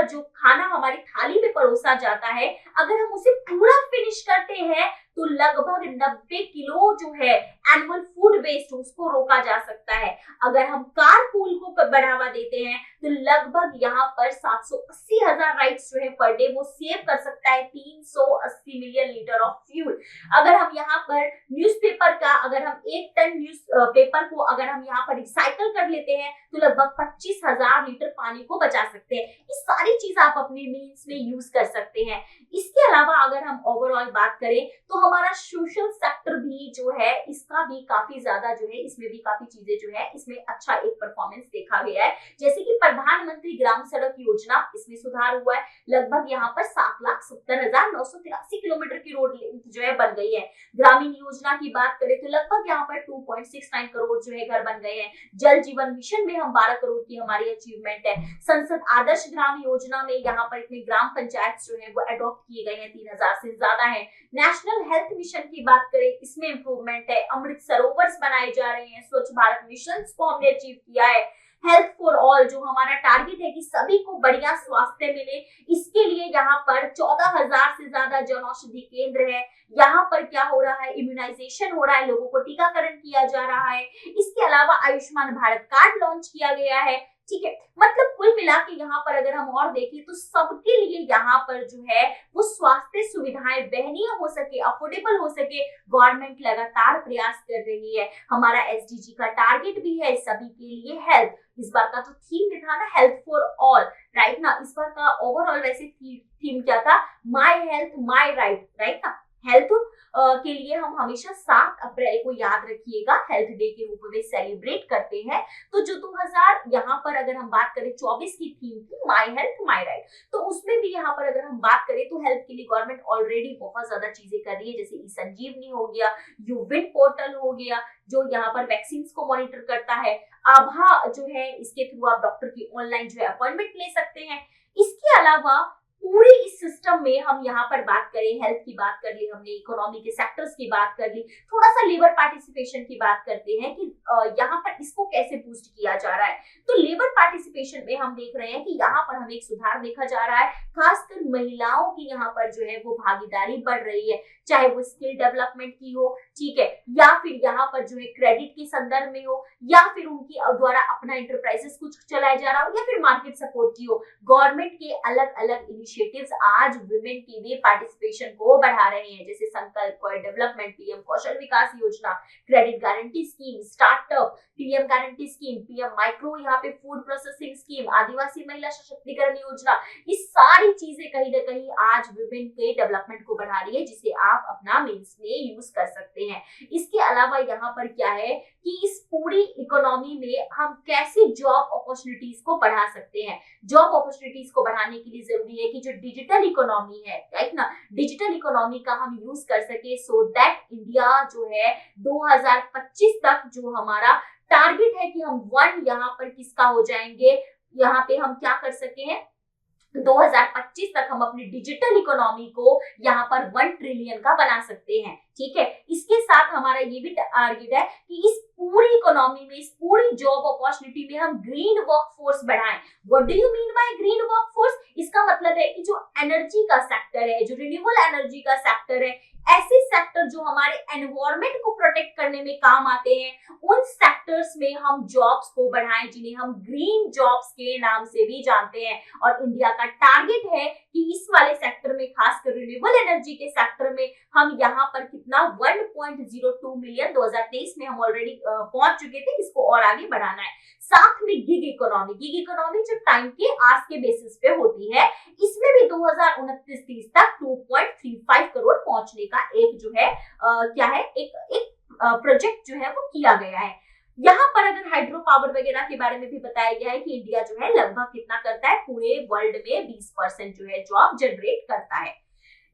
जो खाना हमारी थाली में परोसा जाता है, अगर हम उसे पूरा फिनिश करते हैं तो लगभग 90 किलो जो है एनुअल फूड वेस्ट उसको रोका जा सकता है। अगर हम कार पूल को बढ़ावा देते हैं तो लगभग यहाँ पर 780,000 राइड्स जो है पर डे वो सेव कर सकता है 380 मिलियन लीटर ऑफ फ्यूल। अगर हम यहाँ पर न्यूज़पेपर का, अगर हम 1 टन न्यूज पेपर को अगर हम यहाँ पर रिसाइकल कर लेते हैं तो लगभग 25,000 लीटर पानी को बचा सकते हैं। ये सारी चीज आप अपने मील्स में यूज कर सकते हैं। इसके अलावा अगर हम ओवरऑल बात करें तो हमारा सोशल सेक्टर भी जो है इसका भी काफी ज्यादा जो है इसमें भी काफी चीजें जो है इसमें अच्छा एक परफॉर्मेंस देखा गया है। जैसे कि प्रधानमंत्री ग्राम सड़क योजना, इसमें सुधार हुआ है, लगभग यहाँ पर 7,70,983 किलोमीटर की रोड जो है बन गई है। ग्रामीण योजना की बात करें तो लगभग यहाँ पर 2.69 करोड़ जो है घर बन गए हैं। जल जीवन मिशन में हम 12 करोड़ की हमारी अचीवमेंट है। संसद आदर्श ग्राम योजना में यहाँ पर इतने ग्राम पंचायत जो है वो अडॉप्ट किए गए हैं, 3,000 से ज्यादा है। नेशनल हेल्थ मिशन की बात करें, इसमें इंप्रूवमेंट है। अमृत सरोवर बनाए जा रहे हैं, स्वच्छ भारत मिशन को हमने अचीव किया है। हेल्थ फॉर ऑल जो हमारा टारगेट है कि सभी को बढ़िया स्वास्थ्य मिले, इसके लिए यहाँ पर 14,000 से ज्यादा जन औषधि केंद्र है। यहाँ पर क्या हो रहा है, इम्यूनाइजेशन हो रहा है, लोगों को टीकाकरण किया जा रहा है। इसके अलावा आयुष्मान भारत कार्ड लॉन्च किया गया है। ठीक है, मतलब कुल मिला के यहाँ पर अगर हम और देखें तो सबके लिए यहाँ पर जो है वो स्वास्थ्य सुविधाएं वहनीय हो सके, अफोर्डेबल हो सके, गवर्नमेंट लगातार प्रयास कर रही है। हमारा एसडीजी का टारगेट भी है सभी के लिए हेल्थ। इस बार का तो थीम भी था ना हेल्थ फॉर ऑल, राइट ना। इस बार का ओवरऑल वैसे थीम क्या था, my health my right, right ना। हेल्थ के लिए हम हमेशा 7 अप्रैल को याद रखिएगा हेल्थ डे के रूप में सेलिब्रेट करते हैं। तो जो 2000 यहाँ पर अगर हम बात करें 24 की थीम थी माय हेल्थ माय राइट, तो उसमें भी यहाँ पर अगर हम बात करें तो हेल्थ के लिए गवर्नमेंट ऑलरेडी बहुत ज्यादा चीजें कर रही है, जैसे ई संजीवनी हो गया, यूविन पोर्टल हो गया जो यहाँ पर वैक्सीन को मॉनिटर करता है। आभा जो है इसके थ्रू आप डॉक्टर की ऑनलाइन जो है अपॉइंटमेंट ले सकते हैं। इसके अलावा पूरी इस सिस्टम में हम यहाँ पर बात करें, हेल्थ की बात कर ली हमने, इकोनॉमी के सेक्टर्स की बात कर ली, थोड़ा सा लेबर पार्टिसिपेशन की बात करते हैं कि यहाँ पर इसको कैसे बूस्ट किया जा रहा है। तो लेबर पार्टिसिपेशन में हम देख रहे हैं कि यहाँ पर हमें एक सुधार देखा जा रहा है, खासकर महिलाओं की यहाँ पर जो है वो भागीदारी बढ़ रही है, चाहे वो स्किल डेवलपमेंट की हो, ठीक है, या फिर यहाँ पर जो है क्रेडिट के संदर्भ में हो, या फिर उनकी द्वारा अपना इंटरप्राइजेस कुछ चलाया जा रहा हो, या फिर मार्केट सपोर्ट की हो। गवर्नमेंट के अलग अलग इनिशिएटिव्स आज वुमेन की भी पार्टिसिपेशन को बढ़ा रहे हैं, जैसे संकल्प डेवलपमेंट, पीएम कौशल विकास योजना, credit guarantee scheme, startup, PM guarantee scheme, PM micro यहाँ पे फूड प्रोसेसिंग स्कीम, आदिवासी महिला सशक्तिकरण योजना। ये सारी चीजें कहीं ना कहीं आज वुमेन के डेवलपमेंट को बढ़ा रही है, जिसे आप अपना मीन्स में यूज कर सकते हैं। इसके अलावा यहाँ पर क्या है कि इस पूरी इकोनॉमी में हम कैसे जॉब अपॉर्चुनिटीज को बढ़ा सकते हैं। जॉब अपॉर्चुनिटीज को बढ़ाने के लिए जरूरी है कि जो डिजिटल इकोनॉमी है, राइट ना, डिजिटल इकोनॉमी का हम यूज कर सके, सो दैट इंडिया जो है 2025 तक जो हमारा टारगेट है कि हम 1 यहाँ पर किसका हो जाएंगे, यहाँ पे हम क्या कर सके हैं, 2025 तक हम अपनी डिजिटल इकोनॉमी को यहाँ पर 1 ट्रिलियन का बना सकते हैं। ठीक है, इसके साथ हमारा ये भी टारगेट है कि इस पूरी इकोनॉमी में, इस पूरी जॉब अपॉर्चुनिटी में हम ग्रीन वर्कफोर्स बढ़ाएं। What do you mean by green workforce? इसका मतलब है कि जो एनर्जी का सेक्टर है, जो रिन्यूएबल एनर्जी का सेक्टर है, ऐसे सेक्टर जो हमारे एनवायरमेंट को प्रोटेक्ट करने में काम आते हैं, उन सेक्टर्स में हम जॉब्स को बढ़ाएं, जिन्हें हम ग्रीन जॉब्स के नाम से भी जानते हैं। और इंडिया का टारगेट है कि इस वाले सेक्टर में, खासकर रिन्यूएबल एनर्जी के सेक्टर में, हम यहाँ पर कितना 1.02 मिलियन 2023 में हम ऑलरेडी पहुंच चुके थे, इसको और आगे बढ़ाना है। साथ में गिग इकोनॉमी जो टाइम के आवर्स के बेसिस पे होती है, इसमें भी 2029-30 तक 2.35 करोड़ पहुंचने का एक जो है क्या है, एक प्रोजेक्ट जो है वो किया गया है। यहाँ पर अगर हाइड्रो पावर वगैरह के बारे में भी बताया गया है कि इंडिया जो है लगभग कितना करता है, पूरे वर्ल्ड में 20% जो है जॉब जनरेट करता है।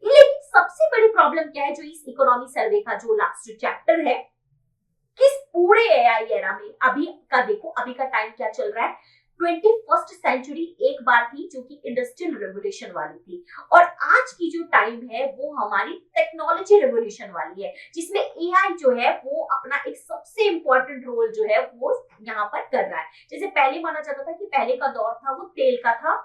लेकिन सबसे बड़ी प्रॉब्लम क्या है, जो इस इकोनॉमी सर्वे का जो लास्ट चैप्टर है, किस पूरे एआई एरा में, अभी का देखो, अभी का टाइम क्या चल रहा है, 21st सेंचुरी एक बार थी जो कि इंडस्ट्रियल रेवोल्यूशन वाली थी, और आज की जो टाइम है वो हमारी टेक्नोलॉजी रेवोल्यूशन वाली है, जिसमें एआई जो है वो अपना एक सबसे इंपॉर्टेंट रोल जो है वो यहाँ पर कर रहा है। जैसे पहले माना जाता था कि पहले का दौर था वो तेल का था,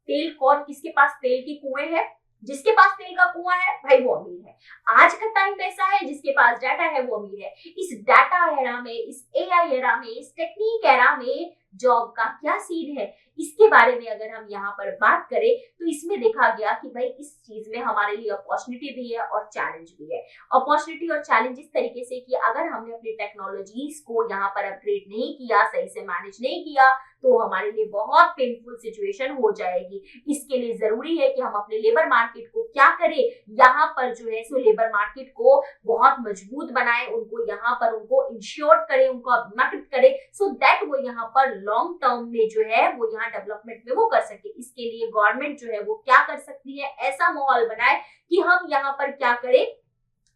तेल कौन, किसके पास तेल के कुएं हैं, जिसके पास तेल का कुआं है भाई वो अमीर है। आज का टाइम ऐसा है, जिसके पास डाटा है वो अमीर है। इस डाटा एरा में, इस एआई एरा में, इस टेक्निक एरा में जॉब का क्या सीन है, इसके बारे में अगर हम यहाँ पर बात करें तो इसमें देखा गया कि भाई इस चीज में हमारे लिए अपॉर्चुनिटी भी है और चैलेंज भी है। अपॉर्चुनिटी और चैलेंज इस तरीके से कि अगर हमने अपनी टेक्नोलॉजीज को यहाँ पर अपग्रेड नहीं किया, सही से मैनेज नहीं किया, तो हमारे लिए बहुत पेनफुल सिचुएशन हो जाएगी। इसके लिए जरूरी है कि हम अपने लेबर मार्केट को क्या करें, यहाँ पर जो है सो लेबर मार्केट को बहुत मजबूत बनाए, उनको यहाँ पर उनको इंश्योर करें, उनको अपग्रेड करें, सो दैट वो यहाँ पर लॉन्ग टर्म में जो है वो यहाँ डेवलपमेंट में वो कर सके। इसके लिए गवर्नमेंट जो है वो क्या कर सकती है, ऐसा माहौल बनाए कि हम यहाँ पर क्या करें,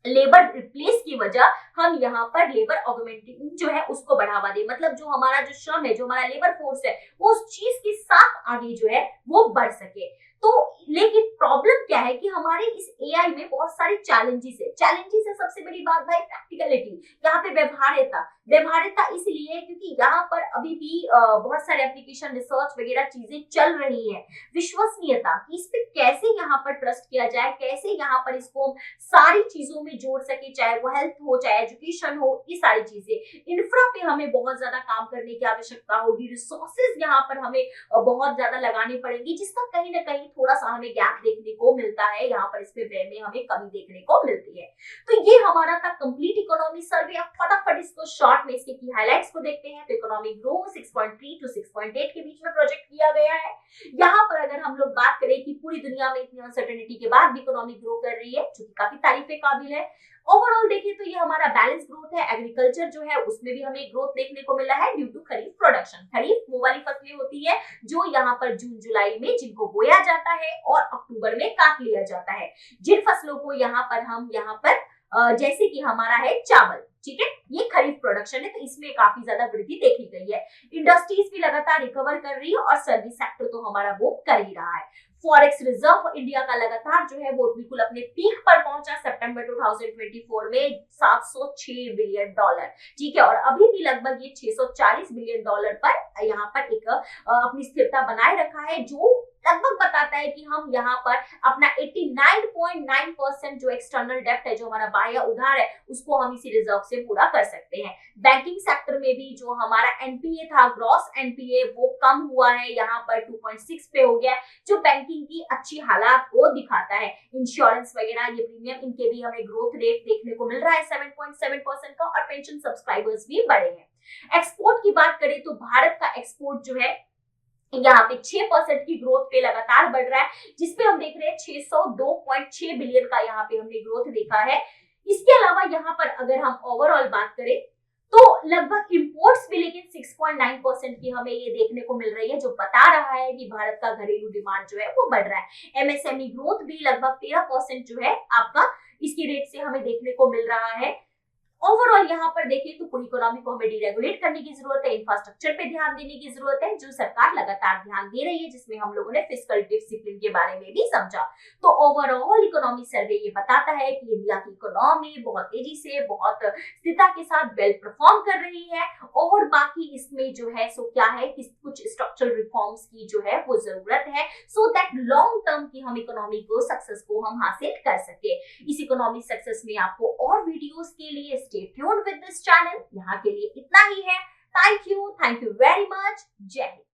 लेबर रिप्लेस की वजह हम यहाँ पर लेबर ऑगमेंटिंग जो है उसको बढ़ावा दे। मतलब जो हमारा जो श्रम है, जो हमारा लेबर फोर्स है, वो उस चीज के साथ आगे जो है वो बढ़ सके। तो लेकिन प्रॉब्लम क्या है कि हमारे इस एआई में बहुत सारे चैलेंजेस है। चैलेंजेस है सबसे बड़ी बात भाई प्रैक्टिकलिटी, यहाँ पे व्यवहार्यता इसलिए क्योंकि यहाँ पर अभी भी बहुत सारे एप्लीकेशन, रिसर्च वगैरह चीजें चल रही हैं। विश्वसनीयता कि इस पे कैसे यहाँ पर ट्रस्ट किया जाए, कैसे यहाँ पर इसको सारी चीजों में जोड़ सके, चाहे वो हेल्थ हो, चाहे एजुकेशन हो, ये सारी चीजें। इंफ्रा पे हमें बहुत ज्यादा काम करने की आवश्यकता होगी, रिसोर्सेज यहाँ पर हमें बहुत ज्यादा लगाने पड़ेंगे, जिसका कहीं ना कहीं थोड़ा सा हमें गैप देखने को मिलता है, यहाँ पर इस पे व्यय में हमें कमी देखने को मिलती है। तो ये हमारा था कंप्लीट इकोनॉमी सर्वे। अब फटाफट इसको शॉर्ट में इसके की हाइलाइट्स को देखते हैं। तो इकोनॉमिक ग्रोथ 6.3 to 6.8 के बीच में प्रोजेक्ट किया गया है। यहाँ पर अगर हम लोग बात करें कि पूरी दुनिया में इतनी अनसर्टेनिटी के बाद भी इकोनॉमी ग्रो कर रही है, जो कि काफी तारीफे काबिल है। ओवरऑल देखें तो ये हमारा बैलेंस ग्रोथ है। एग्रीकल्चर जो है उसमें भी हमें ग्रोथ देखने को मिला है ड्यू टू खरीफ प्रोडक्शन। खरीफ वो वाली फसलें होती है जो यहाँ पर जून जुलाई में जिनको बोया जाता है और अक्टूबर में काट लिया जाता है। जिन फसलों को यहाँ पर जैसे कि हमारा है चावल, ठीक है, ये खरीफ प्रोडक्शन है, तो इसमें काफी ज्यादा वृद्धि देखी गई है। इंडस्ट्रीज भी लगातार रिकवर कर रही है और सर्विस सेक्टर तो हमारा वो कर ही रहा है। फॉरेक्स रिजर्व इंडिया का लगातार जो है वो बिल्कुल अपने पीक पर पहुंचा सितंबर 2024 में $706 बिलियन, ठीक है, और अभी भी लगभग ये $640 बिलियन पर यहाँ पर एक अपनी स्थिरता बनाए रखा है, जो लगभग बताता है कि हम यहाँ पर अपना 89.9% जो एक्सटर्नल डेब्ट है, जो हमारा बाह्य उधार है, उसको हम इसी रिजर्व से पूरा कर सकते हैं। बैंकिंग सेक्टर में भी जो हमारा एनपीए था, ग्रॉस एनपीए, वो कम हुआ है, यहाँ पर 2.6 पे हो गया, जो बैंकिंग की अच्छी हालात को दिखाता है। इंश्योरेंस वगैरह ये प्रीमियम, इनके भी हमें ग्रोथ रेट देखने को मिल रहा है 7.7% का, और पेंशन सब्सक्राइबर्स भी बढ़े हैं। एक्सपोर्ट की बात करें तो भारत का एक्सपोर्ट जो है यहाँ पे 6% की ग्रोथ पे लगातार बढ़ रहा है, जिसपे हम देख रहे हैं 602.6 बिलियन का यहाँ पे हमने ग्रोथ देखा है। इसके अलावा यहाँ पर अगर हम ओवरऑल बात करें तो लगभग इंपोर्ट्स भी लेकिन 6.9% की हमें ये देखने को मिल रही है, जो बता रहा है कि भारत का घरेलू डिमांड जो है वो बढ़ रहा है। एमएसएमई ग्रोथ भी लगभग 13% जो है आपका इसकी रेट से हमें देखने को मिल रहा है। ओवरऑल यहाँ पर देखिए तो पूरी इकोनॉमी को हमें डीरेगुलेट करने की जरूरत है, इंफ्रास्ट्रक्चर पे ध्यान देने की जरूरत है, जो सरकार लगातार ध्यान दे रही है, जिसमें हम लोगों ने फिस्कल डिसिप्लिन के बारे में भी समझा। तो ओवरऑल इकोनॉमी सर्वे ये बताता है कि इंडिया की इकोनॉमी बहुत तेजी से, बहुत स्थिरता के साथ वेल परफॉर्म कर रही है, और बाकी इसमें जो है सो क्या है कि कुछ स्ट्रक्चरल रिफॉर्म्स की जो है वो जरूरत है, सो दैट लॉन्ग टर्म की हम इकोनॉमी को सक्सेस को हम हासिल कर सके। इस इकोनॉमी सक्सेस में आपको और वीडियोस के लिए stay tuned with this channel। यहाँ के लिए इतना ही है। Thank you very much. जय हिंद।